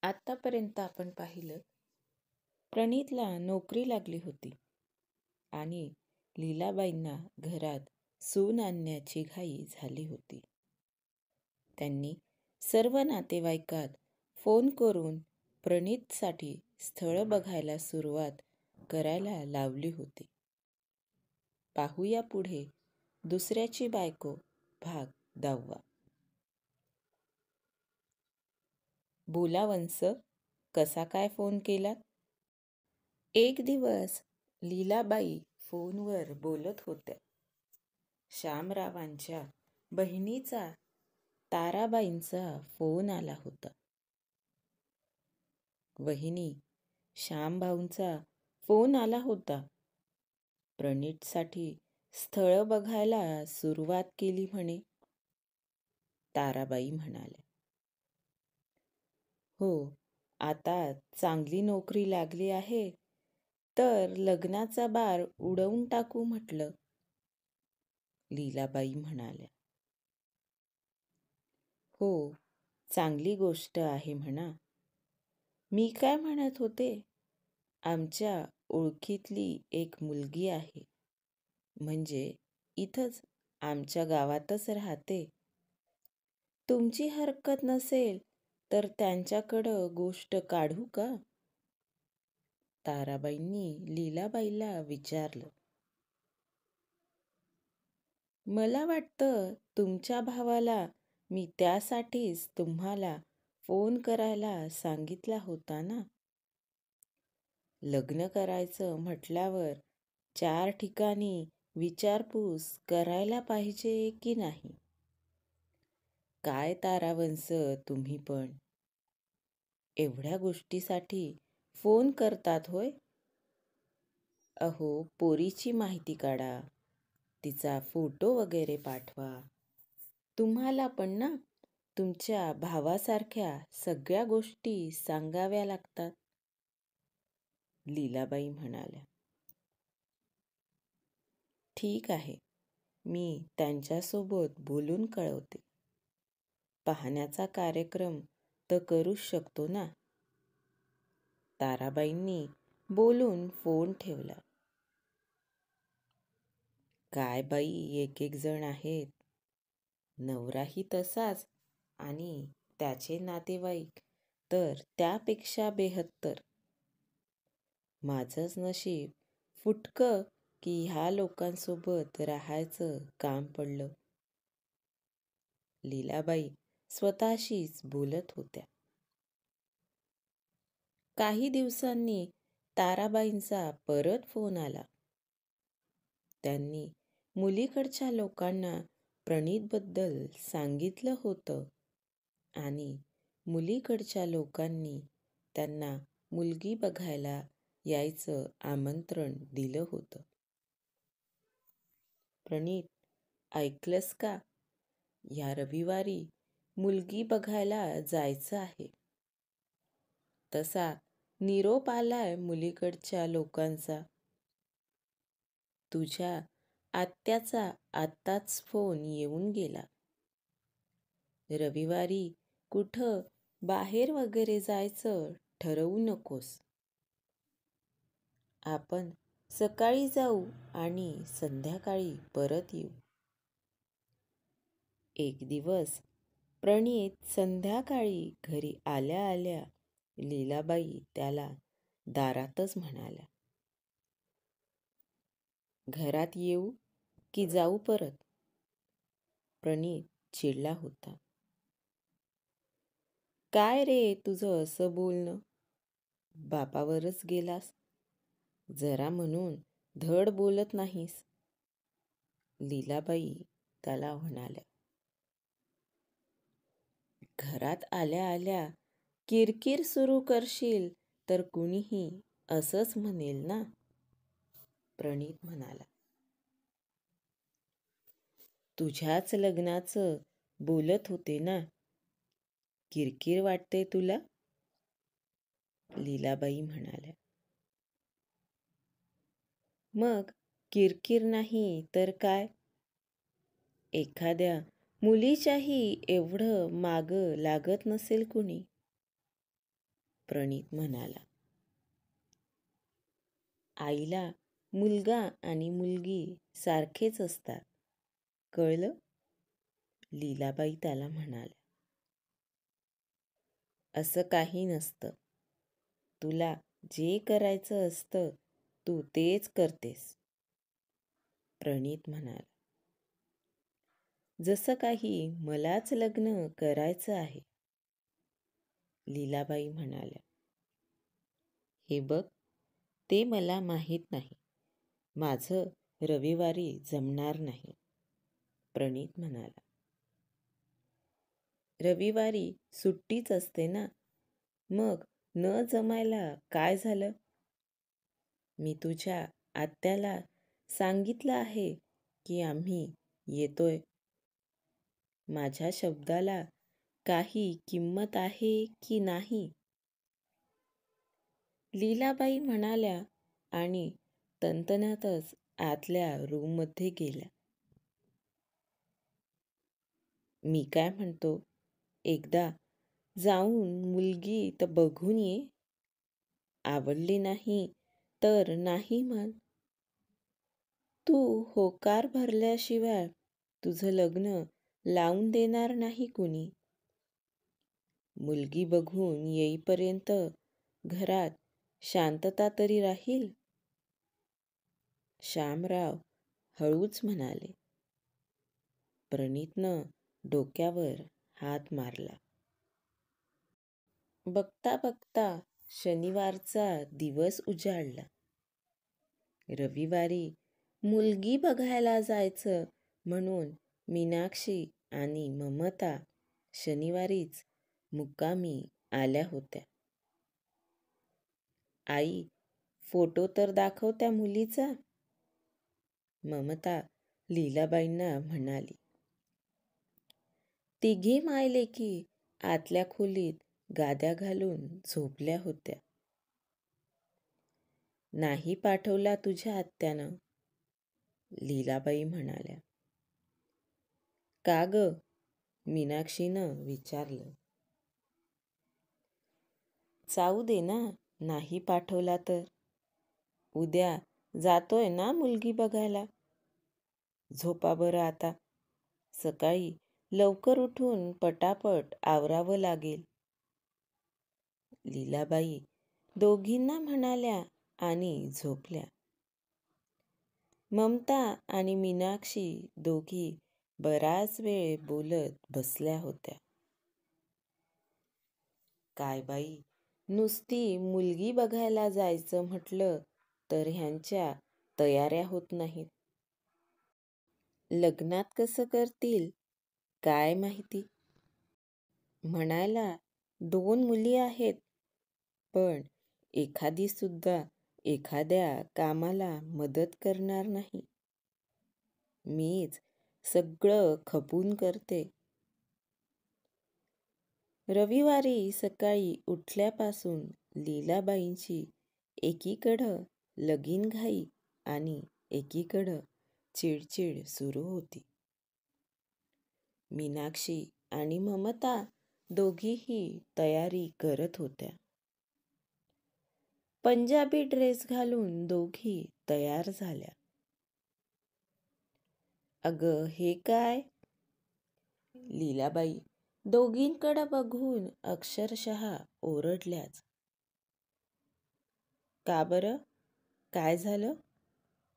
आत्तापर्यंत आपण पाहिलं, प्रणीतला नोकरी लागली होती आणि लीलाबाईंना घरात सून आणण्याची घाई झाली होती. त्यांनी सर्व नातेवाईकात फोन करून प्रणीतसाठी स्थळं बघायला सुरुवात करायला लावली होती. पाहूया पुढे दुसऱ्याची बायको भाग 10. बोला वंस, कसा काय फोन केलात? एक दिवस लीलाबाई फोनवर बोलत होत्या. श्यामरावांच्या बहिणीचा ताराबाईंचा फोन आला होता. वहिनी, श्यामभाऊंचा फोन आला होता. प्रणीतसाठी स्थळं बघायला सुरुवात केली म्हणे. ताराबाई म्हणाल्या. हो, आता चांगली नोकरी लागली आहे, तर लग्नाचा बार उडवून टाकू म्हटलं. लीलाबाई म्हणाल्या. हो, चांगली गोष्ट आहे म्हणा. मी काय म्हणत होते, आमच्या ओळखीतली एक मुलगी आहे, म्हणजे इथंच आमच्या गावातच राहते. तुमची हरकत नसेल तर त्यांच्याकडं गोष्ट काढू का? ताराबाईंनी लीलाबाईला विचारलं. मला वाटतं तुमच्या भावाला मी त्यासाठीच तुम्हाला फोन करायला सांगितला होता ना. लग्न करायचं म्हटल्यावर 4 ठिकाणी विचारपूस करायला पाहिजे की नाही? काय तारावंस तुम्ही पण, एवढ्या गोष्टीसाठी फोन करतात होय? अहो, पोरीची माहिती काढा, तिचा फोटो वगैरे पाठवा. तुम्हाला पण ना तुमच्या भावासारख्या सगळ्या गोष्टी सांगाव्या लागतात. लीलाबाई म्हणाल्या. ठीक आहे, मी त्यांच्यासोबत बोलून कळवते. पाहण्याचा कार्यक्रम तर करूच शकतो ना. ताराबाईंनी बोलून फोन ठेवला. काय बाई, एक एक जण आहेत. नवराही तसाच आणि त्याचे नातेवाईक तर त्यापेक्षा बेहत्तर. माझंच नशीब फुटकं की ह्या लोकांसोबत राहायचं काम पडलं. लीलाबाई स्वतःशीच बोलत होत्या. काही दिवसांनी ताराबाईंचा परत फोन आला. त्यांनी मुलीकडच्या लोकांना प्रणीतबद्दल सांगितलं होतं आणि मुलीकडच्या लोकांनी त्यांना मुलगी बघायला यायचं आमंत्रण दिलं होतं. प्रणीत, ऐकलंस का? या रविवारी मुलगी बघायला जायचं आहे. तसा निरोप आलाय मुलीकडच्या लोकांचा. तुझ्या आत्याचा आत्ताच फोन येऊन गेला. रविवारी कुठं बाहेर वगैरे जायचं ठरवू नकोस. आपण सकाळी जाऊ आणि संध्याकाळी परत येऊ. एक दिवस प्रणीत संध्याकाळी घरी आल्या आल्या लीलाबाई त्याला दारातच म्हणाल्या. घरात येऊ की जाऊ परत? प्रणीत चिडला होता. काय रे तुझं असं बोलणं? बापावरच गेलास, जरा म्हणून धड बोलत नाहीस. लीलाबाई त्याला म्हणाल्या. घरात आल्या आल्या किरकिर सुरू करशील तर कुणीही असंच म्हणेल ना. प्रणीत म्हणाला. तुझ्याच लग्नाचं बोलत होते ना, किरकिर वाटते तुला? लीलाबाई म्हणाल्या. मग किरकिर नाही तर काय? एखाद्या मुलीच्याही एवढं मागं लागत नसेल कुणी. प्रणित म्हणाला. आईला मुलगा आणि मुलगी सारखेच असतात, कळलं? लीलाबाई त्याला म्हणाल्या. असं काही नसतं. तुला जे करायचं असतं तू तेच करतेस, प्रणित म्हणाला. जसं काही मलाच लग्न करायचं आहे, लीलाबाई म्हणाल्या. हे बघ, ते मला माहीत नाही. माझं रविवारी जमणार नाही, प्रणित म्हणाला. रविवारी सुट्टीच असते ना, मग न जमायला काय झालं? मी तुझ्या आत्याला सांगितलं आहे की आम्ही येतोय. माझ्या शब्दाला काही किंमत आहे की नाही? लीलाबाई म्हणाल्या आणि तणतणातच आतल्या रूममध्ये गेल्या. मी काय म्हणतो, एकदा जाऊन मुलगी तर बघून ये. आवडली नाही तर नाही म्हण. तू होकार भरल्याशिवाय तुझं लग्न लावून देणार नाही कुणी. मुलगी बघून येईपर्यंत घरात शांतता तरी राहील. श्यामराव हळूच म्हणाले. प्रणितनं डोक्यावर हात मारला. बघता बघता शनिवारचा दिवस उजाडला. रविवारी मुलगी बघायला जायचं म्हणून मीनाक्षी आणि ममता शनिवारीच मुक्कामी आल्या होत्या. आई, फोटो तर दाखव त्या मुलीचा, ममता लीलाबाईंना म्हणाली. तिघी मायलेकी आतल्या खोलीत गाद्या घालून झोपल्या होत्या. नाही पाठवला तुझ्या आत्यानं, लीलाबाई म्हणाल्या. का ग? मीनाक्षीनं विचारलं. जाऊ दे ना, नाही पाठवला तर. उद्या जातोय ना मुलगी बघायला. झोपा बरं आता. सकाळी लवकर उठून पटापट आवरावं लागेल. लीलाबाई दोघींना म्हणाल्या आणि झोपल्या. ममता आणि मीनाक्षी दोघी बराच वेळ बोलत बसल्या होत्या. काय बाई, नुसती मुलगी बघायला जायचं म्हटलं तर ह्यांच्या तयाऱ्या होत नाहीत. लग्नात कसं करतील काय माहिती. म्हणायला 2 मुली आहेत, पण एखादी सुद्धा एखाद्या कामाला मदत करणार नाही. मीच सगळं खपून करते. रविवारी सकाळी उठल्यापासून लीलाबाईंची एकीकडं लगीनघाई आणि एकीकडं चिडचिड सुरू होती. मीनाक्षी आणि ममता दोघीही तयारी करत होत्या. पंजाबी ड्रेस घालून दोघी तयार झाल्या. अगं हे काय? लीलाबाई दोघींकडं बघून अक्षरशः ओरडल्याच. का बरं? काय झालं?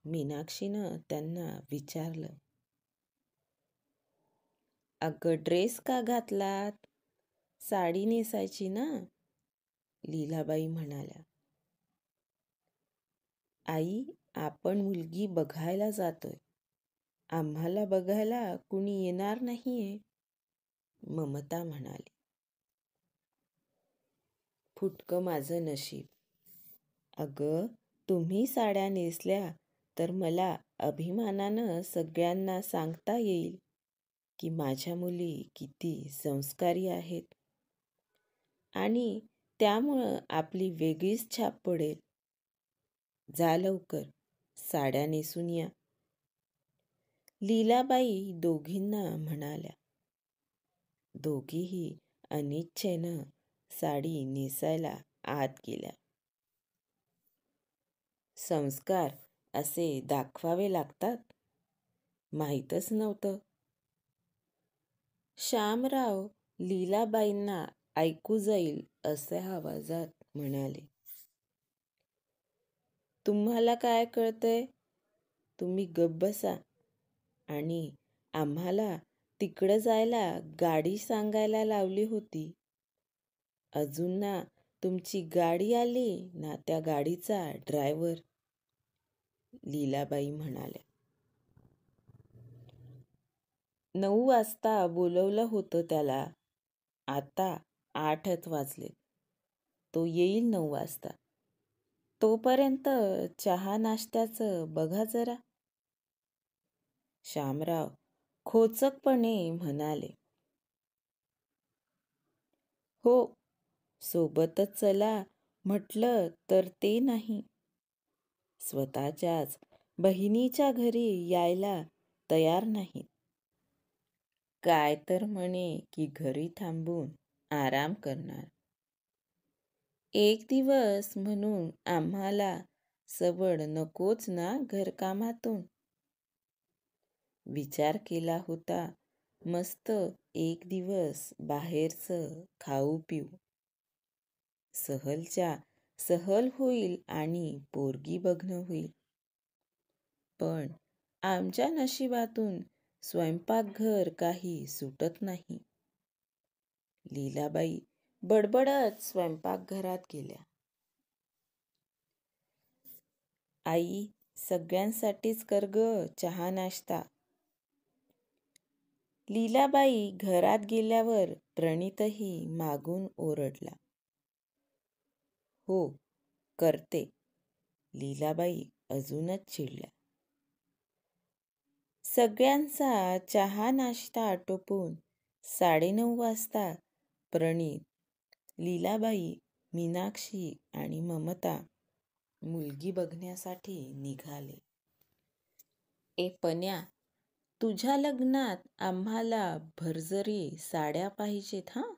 मीनाक्षीनं त्यांना विचारलं. अगं ड्रेस का घातलात? साडी नेसायची ना, लीलाबाई म्हणाल्या. आई, आपण मुलगी बघायला जातोय. आम्हाला बघायला कुणी येणार नाहीये, ममता म्हणाली. फुटकं माझं नशीब. अगं, तुम्ही साड्या नेसल्या तर मला अभिमानानं सगळ्यांना सांगता येईल की माझ्या मुली किती संस्कारी आहेत आणि त्यामुळं आपली वेगळीच छाप पडेल. जा लवकर, साड्या नेसून या, लीलाबाई दोघींना म्हणाल्या. दोघीही अनिच्छेनं साडी नेसायला आत गेल्या. संस्कार असे दाखवावे लागतात माहीतच नव्हतं. श्यामराव लीलाबाईंना ऐकू जाईल अशा आवाजात म्हणाले, तुम्हाला काय कळतंय? तुम्ही गप्प बसा. आणि आम्हाला तिकडं जायला गाडी सांगायला लावली होती. अजून ना तुमची गाडी आली ना त्या गाडीचा ड्रायव्हर. लीलाबाई म्हणाल्या. 9 वाजता बोलवलं होतं त्याला. आता 8च वाजले. तो येईल 9 वाजता. तोपर्यंत चहा नाश्त्याचं बघा जरा. श्यामराव खोचकपणे म्हणाले, हो, सोबतच चला म्हटलं तर ते नाही. स्वतःच्याच बहिणीच्या घरी यायला तयार नाही. काय तर म्हणे की घरी थांबून आराम करणार. एक दिवस म्हणून आम्हाला सवड नकोच ना घरकामातून. विचार केला होता मस्त एक दिवस बाहेरचं खाऊ पिऊ. सहलच्या सहल होईल आणि पोरगी बघणं होईल. पण आमच्या नशिबातून स्वयंपाकघर काही सुटत नाही. लीलाबाई बडबडत स्वयंपाकघरात गेल्या. आई, सगळ्यांसाठीच कर ग चहा नाश्ता. लीलाबाई घरात गेल्यावर प्रणितही मागून ओरडला. हो, करते. लीलाबाई अजूनच चिडल्या. सगळ्यांचा चहा नाश्ता आटोपून 9:30 वाजता प्रणित, लीलाबाई, मीनाक्षी आणि ममता मुलगी बघण्यासाठी निघाले. ए पन्या, तुझ्या लग्नात आम्हाला भरजरी साड्या पाहिजेत हां.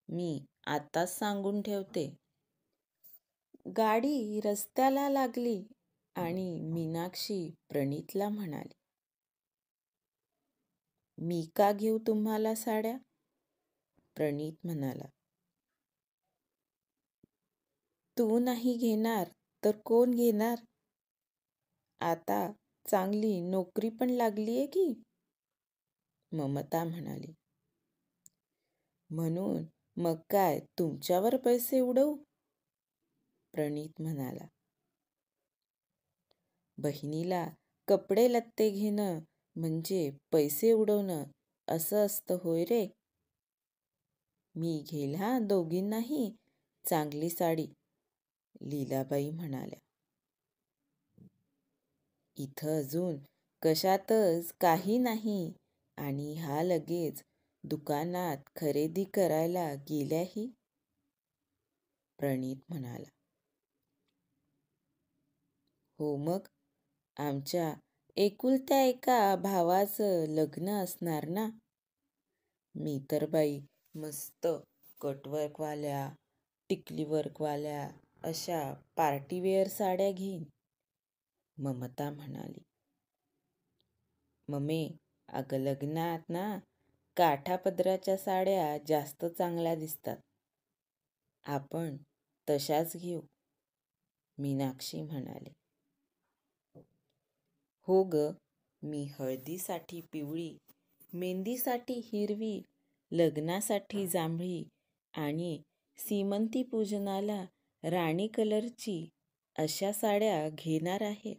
मी आताच सांगून ठेवते. गाडी रस्त्याला लागली आणि मीनाक्षी प्रणितला म्हणाली, मी का घेऊ तुम्हाला साड्या? प्रणित म्हणाला, तू नाही घेणार तर कोण घेणार? आता चांगली नोकरी पण लागलीये की. ममता म्हणाली, म्हणून मग काय तुमच्यावर पैसे उडवू? प्रणित म्हणाला, बहिणीला कपडे लत्ते घेणं म्हणजे पैसे उडवणं असं असतं होय रे? मी घेईल हा दोघींनाही चांगली साडी. लीलाबाई म्हणाल्या. इथं अजून कशातच काही नाही आणि हा लगेच दुकानात खरेदी करायला गेल्याही. प्रणित म्हणाला. हो मग, आमच्या एकुलत्या एका भावाचं लग्न असणार ना. मी तर बाई मस्त कटवर्कवाल्या, टिकलीवर्कवाल्या अशा पार्टीवेअर साड्या घेईन. ममता म्हणाली. ममे, अगं लग्नात ना काठापदराच्या साड्या जास्त चांगल्या दिसतात. आपण तशाच घेऊ. मीनाक्षी म्हणाले. हो ग, मी हळदीसाठी पिवळी, मेहंदीसाठी हिरवी, लग्नासाठी जांभळी आणि सीमंती पूजनाला राणी कलरची अशा साड्या घेणार आहे.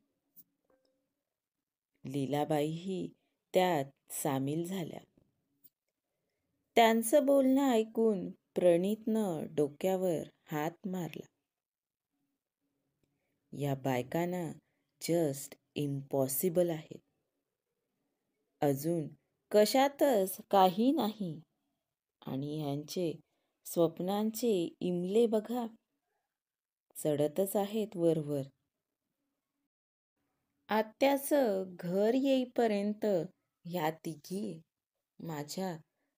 लीलाबाईही त्यात सामील झाल्या. त्यांचं बोलणं ऐकून प्रणितनं डोक्यावर हात मारला. या बायकांना जस्ट इम्पॉसिबल आहेत. अजून कशातच काही नाही आणि ह्यांचे स्वप्नांचे इमले बघा चढतच आहेत वरवर. आत्याचं घर येईपर्यंत ह्या तिघी माझ्या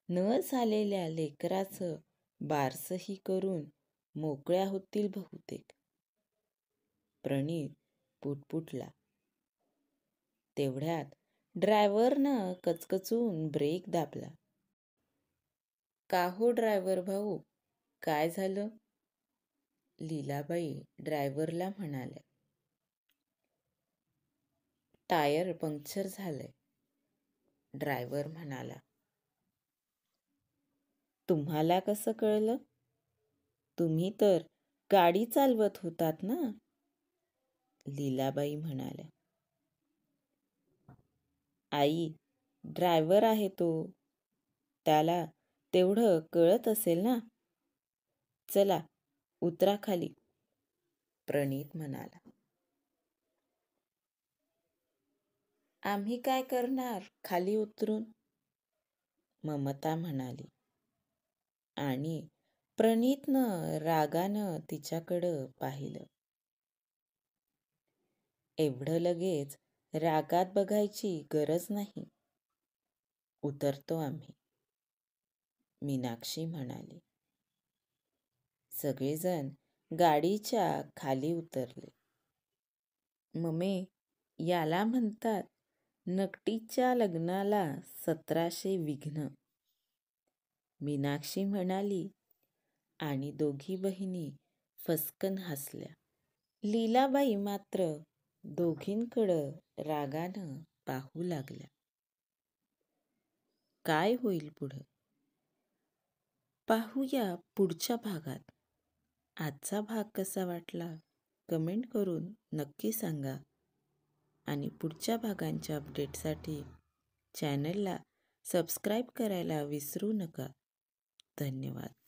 न झालेल्या लेकराचं बारसंही करून मोकळ्या होतील बहुतेक. प्रणीत पुटपुटला. तेवढ्यात ड्रायव्हरनं कचकचून ब्रेक दाबला. का हो ड्रायव्हर भाऊ, काय झालं? लीलाबाई ड्रायव्हरला म्हणाल्या. टायर पंक्चर झालंय, ड्रायव्हर म्हणाला. तुम्हाला कसं कळलं? तुम्ही तर गाडी चालवत होतात ना? लीलाबाई म्हणाल्या. आई, ड्रायव्हर आहे तो, त्याला तेवढं कळत असेल ना. चला उतरा खाली, प्रणीत म्हणाला. आम्ही काय करणार खाली उतरून, ममता म्हणाली. आणि प्रणीतनं रागानं तिच्याकडं पाहिलं. एवढं लगेच रागात बघायची गरज नाही, उतरतो आम्ही, मीनाक्षी म्हणाली. सगळेजण गाडीच्या खाली उतरले. ममे, याला म्हणतात नकटीच्या लग्नाला 1700 विघ्न, मीनाक्षी म्हणाली आणि दोघी बहिणी फसकन हसल्या. लीलाबाई मात्र दोघींकडं रागानं पाहू लागल्या. काय होईल पुढं? पाहूया पुढच्या भागात. आजचा भाग कसा वाटला कमेंट करून नक्की सांगा आणि पुढच्या भागांच्या अपडेटसाठी चॅनलला सबस्क्राईब करायला विसरू नका. धन्यवाद.